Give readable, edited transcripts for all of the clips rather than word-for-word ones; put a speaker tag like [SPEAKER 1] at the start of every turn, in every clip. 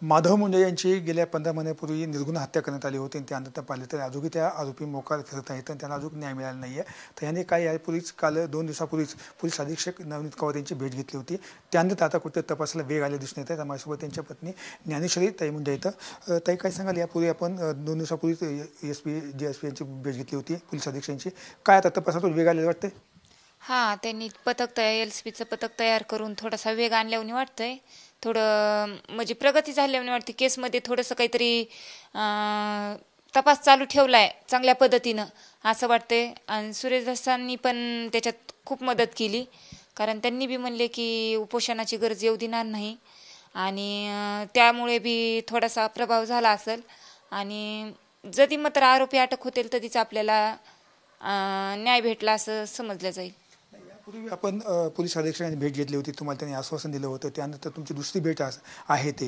[SPEAKER 1] माधव मुंडे यांची गेल्या 15 महिन्यापूर्वी निर्गुण हत्या करण्यात आली होती आणि त्यानंतर पाहिले तर अजूनही त्या आरोपी मोकार फिरत आहेत आणि त्यांना अजून न्याय मिळाला नाही आहे. तर यांनी काय यापूर्वीच काल 2 दिवसापूर्वीच पोलीस अधीक्षक नवनीत कौर यांची भेट घेतली होती. त्यानंतर आता कुठे तपासाला वेग आले दिसून येत आहे. माझ्यासोबत त्यांच्या पत्नी ज्ञानेश्वरी ताई मुंडे आहेत. ताई काय सांगाल, यापूर्वी आपण 2 दिवसापूर्वी SP DSP यांची भेट घेतली होती पोलीस अधीक्षकांची, काय आता तपासातून वेग आलेला वाटते?
[SPEAKER 2] हां, त्यांनी पथक तयार LCPचं पथक तयार करून थोडासा वेग आणल्यावानी वाटतंय. थोडं म्हणजे प्रगती झाल्यावानी वाटते. केसमध्ये थोडंसं काहीतरी तपास चालू ठेवला आहे चांगल्या पद्धतीनं असं वाटतंय. आणि सुरेश दासांनी पण त्याच्यात खूप मदत केली, कारण त्यांनी बी म्हणले की उपोषणाची गरज येऊ देणार नाही आणि त्यामुळे बी थोडासा प्रभाव झाला असेल. आणि जरी मात्र आरोपी अटक होतील तरीच आपल्याला न्याय भेटला असं समजलं जाईल.
[SPEAKER 1] यापूर्वी आपण पोलीस अधीक्षकांनी भेट घेतली होती, तुम्हाला त्यांनी आश्वासन दिलं होतं, त्यानंतर तुमची दुसरी भेट आहे ते.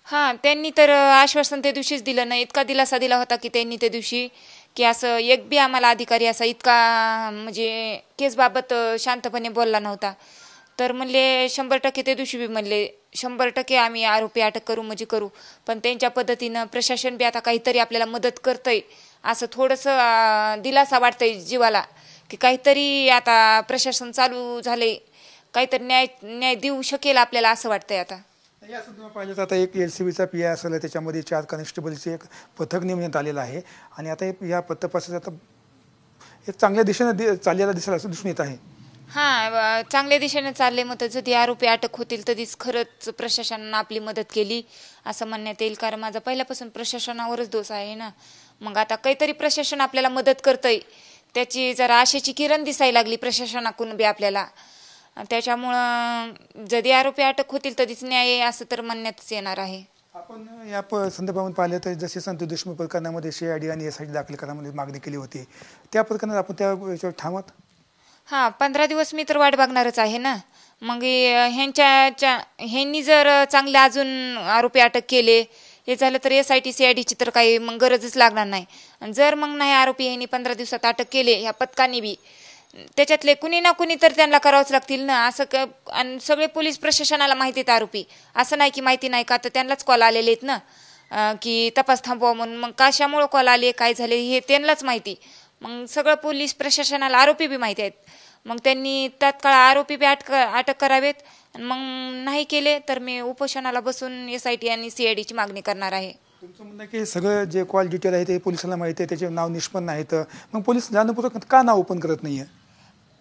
[SPEAKER 2] हां, त्यांनी तर आश्वासन त्या दिवशीच दिलं नाही. इतका दिलासा दिला होता की त्यांनी त्या दिवशी की असं एक बी आम्हाला अधिकारी असा इतका म्हणजे केसबाबत शांतपणे बोलला नव्हता. तर म्हणले 100% त्या दिवशी बी म्हणले 100% आम्ही आरोपी अटक करू म्हणजे करू. पण त्यांच्या पद्धतीनं प्रशासन बी आता काहीतरी आपल्याला मदत करतंय असं थोडंसं दिलासा वाटतंय जीवाला, की काहीतरी आता प्रशासन चालू झाले, काहीतरी न्याय देऊ शकेल आपल्याला असं वाटतंय आता.
[SPEAKER 1] असं तुम्हाला पाहिलं तर आता एक LCBचा PI असेल, त्याच्यामध्ये 4 कॉन्स्टेबलचे एक पथक नेमण्यात आलेलं आहे आणि आता या तपासाचा आता एक चांगल्या दिशेने चाललेला दिसेल असं दिसून येत आहे.
[SPEAKER 2] हां, चांगल्या दिशेने चालले. मग जरी आरोपी अटक होतील तरीच खरंच प्रशासनानं आपली मदत केली असं म्हणण्यात येईल, कारण माझा पहिल्यापासून प्रशासनावरच दोष आहे ना. मग आता काहीतरी प्रशासन आपल्याला मदत करतंय, त्याची जरा आशेची किरण दिसायला लागली प्रशासनाकडून बी आपल्याला. त्याच्यामुळं जरी आरोपी अटक होतील तरीच न्याय असं तर म्हणण्यातच येणार आहे.
[SPEAKER 1] आपण या संदर्भामध्ये पाहिलं तर जसे संतोष देशमुख प्रकरणामध्ये CID आणि SIT दाखल करण्यामध्ये मागणी केली होती, त्या प्रकरणात आपण त्या याच्यावर ठामत?
[SPEAKER 2] हां, 15 दिवस मी तर वाट बघणारच आहे ना. मग ह्यांनी जर चांगले अजून आरोपी अटक केले, हे झालं तर SIT CIDची तर काही मग गरजच लागणार नाही. आणि जर मग नाही आरोपी ह्यांनी 15 दिवसात अटक केले ह्या पथकाने बी, त्याच्यातले कुणी ना कुणी तर त्यांना करावंच लागतील ना. असं आणि सगळे पोलीस प्रशासनाला माहिती आहेत आरोपी, असं नाही की माहिती नाही का. तर त्यांनाच कॉल आलेले आहेत ना की तपास थांबवा म्हणून. मग कशामुळं कॉल आले, काय झाले हे त्यांनाच माहिती. मग सगळं पोलीस प्रशासनाला आरोपी बी माहिती आहेत. मग त्यांनी तात्काळ आरोपी बी अटक करावेत. आणि मग नाही केले तर मी उपोषणाला बसून SIT आणि CIDची मागणी करणार आहे.
[SPEAKER 1] तुमचं म्हणणं की सगळं जे कॉल डिटेल आहे ते पोलिसांना माहिती आहे, त्याचे नाव निष्पन्न आहेत, मग पोलीस जाणीवपूर्वक का नाव ओपन करत नाही आहे?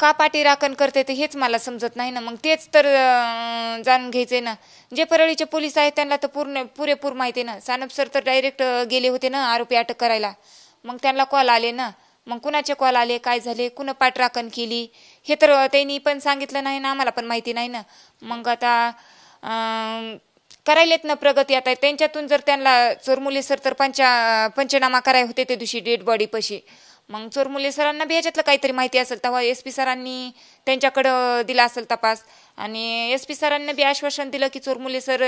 [SPEAKER 2] का पाठीराखण करते ते हेच मला समजत नाही ना. मग तेच तर जाणून घ्यायचे ना. जे परळीचे पोलीस आहेत त्यांना तर पुरेपूर माहिती आहे ना. सानप सर तर डायरेक्ट गेले होते ना आरोपी अटक करायला. मग त्यांना कॉल आले ना. मग कुणाचे कॉल आले, काय झाले, कुणं पाठराखण केली हे तर त्यांनी पण सांगितलं नाही ना, आम्हाला पण माहिती नाही ना. मग आता करायलेत ना प्रगती. आता त्यांच्यातून जर त्यांना चोरमुले सर तर पंचनामा कराय होते त्या दिवशी डेड बॉडीपाशी. मग चोरमुले सरांना बी ह्याच्यातलं काहीतरी माहिती असेल, तेव्हा SP सरांनी त्यांच्याकडं दिला असेल तपास. आणि SP सरांनी बी आश्वासन दिलं की चोरमुले सर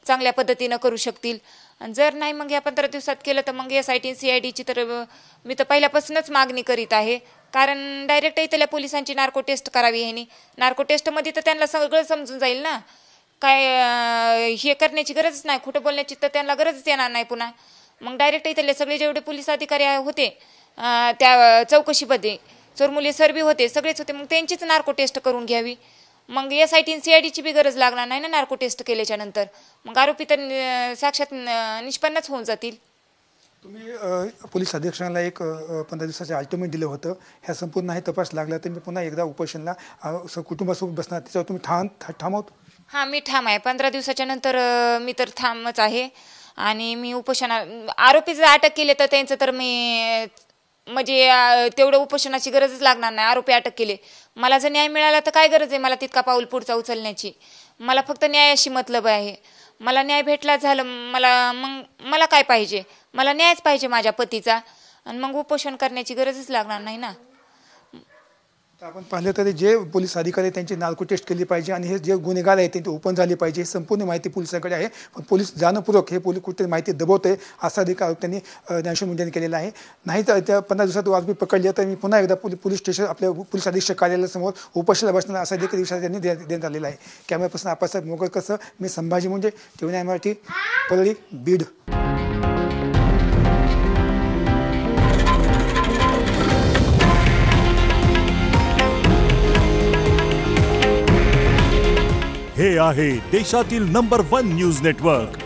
[SPEAKER 2] चांगल्या पद्धतीनं करू शकतील. आणि जर नाही मग या 15 दिवसात केलं तर मग SIT CIDची तर मी तर पहिल्यापासूनच मागणी करीत आहे. कारण डायरेक्ट इथल्या पोलिसांची नार्को टेस्ट करावी ह्यांनी. नार्को टेस्टमध्ये तर त्यांना सगळं समजून जाईल ना. काय हे करण्याची गरजच नाही, खोटं बोलण्याची तर त्यांना गरजच येणार नाही पुन्हा. मग डायरेक्ट इथले सगळे जेवढे पोलीस अधिकारी होते त्या चौकशीमध्ये चोरमुले सर बी होते, सगळेच होते. मग त्यांचीच नार्को टेस्ट करून घ्यावी. मग SIT आणि CIDची बी गरज लागणार नाही ना नार्को टेस्ट केल्याच्या नंतर. मग आरोपी तर साक्षात निष्पन्नच होऊन जातील.
[SPEAKER 1] तुम्ही पोलीस अधीक्षकांना एक 15 दिवसाचे अल्टिमेट दिलं होतं. ह्या संपूर्ण नाही तपास लागला तर मी पुन्हा एकदा उपोषणाला कुटुंबासोबत बसणार, त्याच्यावर तुम्ही ठाम आहोत?
[SPEAKER 2] हां, मी ठाम आहे. 15 दिवसाच्या नंतर मी तर ठामच आहे. आणि मी आरोपी जर अटक केले तर त्यांचं तर मी म्हणजे तेवढं उपोषणाची गरजच लागणार नाही. आरोपी अटक केले, मला जर न्याय मिळाला तर काय गरज आहे मला तितका पाऊल पुढचा उचलण्याची. मला फक्त न्यायाशी मतलब आहे. मला न्याय भेटला झालं, मला काय पाहिजे, मला न्यायच पाहिजे माझ्या पतीचा. आणि मग उपोषण करण्याची गरजच लागणार नाही ना.
[SPEAKER 1] आपण पाहिलं तर जे पोलीस अधिकारी त्यांची नार्को टेस्ट केली पाहिजे आणि हे जे गुन्हेगार आहेत ते ओपन झाले पाहिजे. ही संपूर्ण माहिती पोलिसांकडे आहे, पण पोलीस जाणीवपूर्वक हे कुठे माहिती दबवत आहे असा अधिकार त्यांनी ज्ञानेश्वर मुंडेंनी केलेला आहे. नाही तर त्या 15 दिवसात आरोपी पकडले तर मी पुन्हा एकदा पोलीस स्टेशन आपल्या पोलीस अधीक्षक कार्यालयासमोर उपोषणाला बसणार असा देखील इशारा त्यांनी देण्यात आलेला आहे. कॅमेरापासून आप्पासाहेब मोगळकर, मी संभाजी मुंडे, TVN मराठी. परळी, बीड.
[SPEAKER 3] हे आहे देशातील नंबर 1 न्यूज नेटवर्क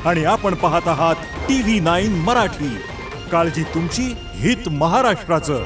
[SPEAKER 3] आणि आपण पाहत आहात TV9 मराठी. काळजी तुमची, हित महाराष्ट्राचं.